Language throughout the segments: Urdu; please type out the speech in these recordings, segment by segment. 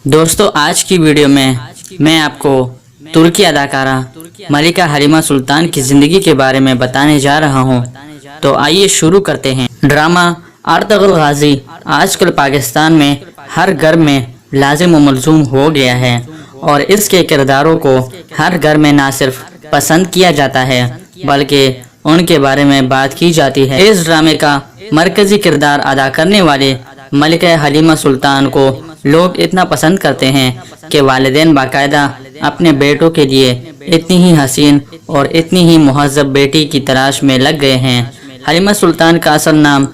دوستو آج کی ویڈیو میں آپ کو ترکی اداکارہ ملکہ حلیمہ سلطان کی زندگی کے بارے میں بتانے جا رہا ہوں۔ تو آئیے شروع کرتے ہیں۔ ڈرامہ ارطغرل غازی آج کل پاکستان میں ہر گھر میں لازم و ملزوم ہو گیا ہے اور اس کے کرداروں کو ہر گھر میں نہ صرف پسند کیا جاتا ہے بلکہ ان کے بارے میں بات کی جاتی ہے۔ اس ڈرامے کا مرکزی کردار ادا کرنے والے ملکہ حلیمہ سلطان کو لوگ اتنا پسند کرتے ہیں کہ والدین باقاعدہ اپنے بیٹوں کے لیے اتنی ہی حسین اور اتنی ہی مہذب بیٹی کی تلاش میں لگ گئے ہیں۔ حلیمہ سلطان کا اصل نام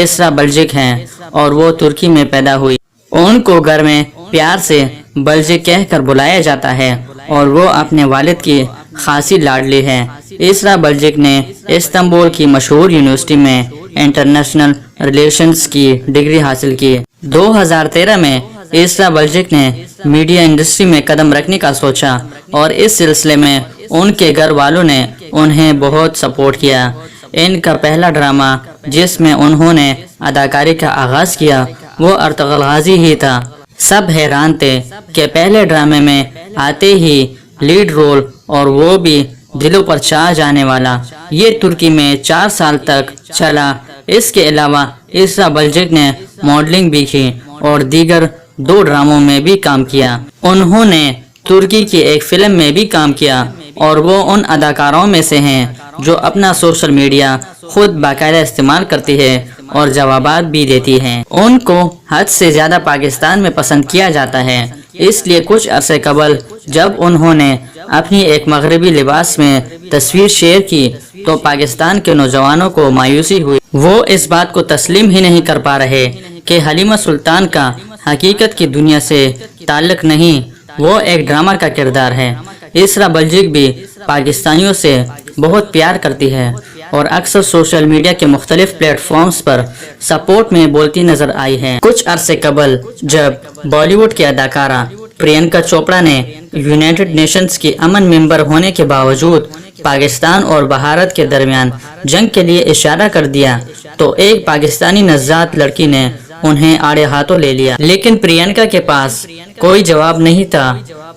اسرا بلجک ہے اور وہ ترکی میں پیدا ہوئی۔ ان کو گھر میں پیار سے بلجک کہہ کر بلایا جاتا ہے اور وہ اپنے والد کی خاصی لاڈلی ہے۔ اسرا بلجک نے استنبول کی مشہور یونیورسٹی میں انٹرنیشنل ریلیشنز کی ڈگری حاصل کی۔ 2013 میں اسرا بلجک نے میڈیا انڈسٹری میں قدم رکھنے کا سوچا اور اس سلسلے میں ان کے گھر والوں نے انہیں بہت سپورٹ کیا۔ ان کا پہلا ڈرامہ جس میں انہوں نے اداکاری کا آغاز کیا وہ ارطغرل غازی ہی تھا۔ سب حیران تھے کہ پہلے ڈرامے میں آتے ہی لیڈ رول اور وہ بھی دلوں پر چھا جانے والا۔ یہ ترکی میں 4 سال تک چلا۔ اس کے علاوہ اسرا بلجک نے ماڈلنگ بھی کی اور دیگر 2 ڈراموں میں بھی کام کیا۔ انہوں نے ترکی کی ایک فلم میں بھی کام کیا اور وہ ان اداکاروں میں سے ہیں جو اپنا سوشل میڈیا خود باقاعدہ استعمال کرتی ہے اور جوابات بھی دیتی ہیں۔ ان کو حد سے زیادہ پاکستان میں پسند کیا جاتا ہے، اس لیے کچھ عرصے قبل جب انہوں نے اپنی ایک مغربی لباس میں تصویر شیئر کی تو پاکستان کے نوجوانوں کو مایوسی ہوئی۔ وہ اس بات کو تسلیم ہی نہیں کر پا رہے کہ حلیمہ سلطان کا حقیقت کی دنیا سے تعلق نہیں، وہ ایک ڈرامہ کا کردار ہے۔ اسرا بلجک بھی پاکستانیوں سے بہت پیار کرتی ہے اور اکثر سوشل میڈیا کے مختلف پلیٹ فارمز پر سپورٹ میں بولتی نظر آئی ہے۔ کچھ عرصے قبل جب بالی ووڈ کی اداکارہ پرینکا چوپڑا نے یونائیٹڈ نیشنز کی امن ممبر ہونے کے باوجود پاکستان اور بھارت کے درمیان جنگ کے لیے اشارہ کر دیا تو ایک پاکستانی نژاد لڑکی نے انہیں آڑے ہاتھوں لے لیا، لیکن پرینکا کے پاس کوئی جواب نہیں تھا،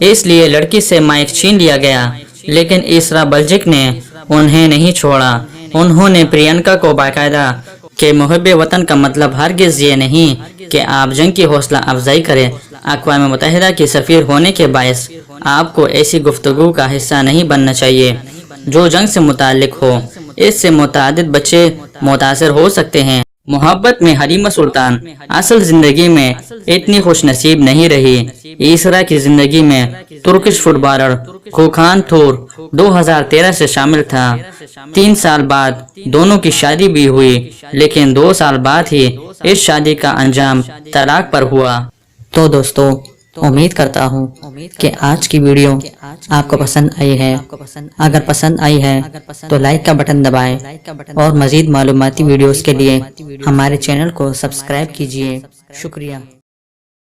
اس لیے لڑکی سے مائک چھین لیا گیا۔ لیکن اسرا بلجک نے انہیں نہیں چھوڑا۔ انہوں نے پرینکا کو باقاعدہ کہ محب وطن کا مطلب ہرگز یہ نہیں کہ آپ جنگ کی حوصلہ افزائی کریں۔ اقوام متحدہ کی سفیر ہونے کے باعث آپ کو ایسی گفتگو کا حصہ نہیں بننا چاہیے جو جنگ سے متعلق ہو، اس سے متعدد بچے متاثر ہو سکتے ہیں۔ محبت میں حلیمہ سلطان اصل زندگی میں اتنی خوش نصیب نہیں رہی۔ اسرا کی زندگی میں ترکش فٹ بالر کوکھان تور 2013 سے شامل تھا۔ 3 سال بعد دونوں کی شادی بھی ہوئی، لیکن 2 سال بعد ہی اس شادی کا انجام طلاق پر ہوا۔ تو دوستو امید کرتا ہوں کہ آج کی ویڈیو آپ کو پسند آئی ہے۔ اگر پسند آئی ہے تو لائک کا بٹن دبائیں اور مزید معلوماتی ویڈیوز کے لیے ہمارے چینل کو سبسکرائب کیجیے۔ شکریہ۔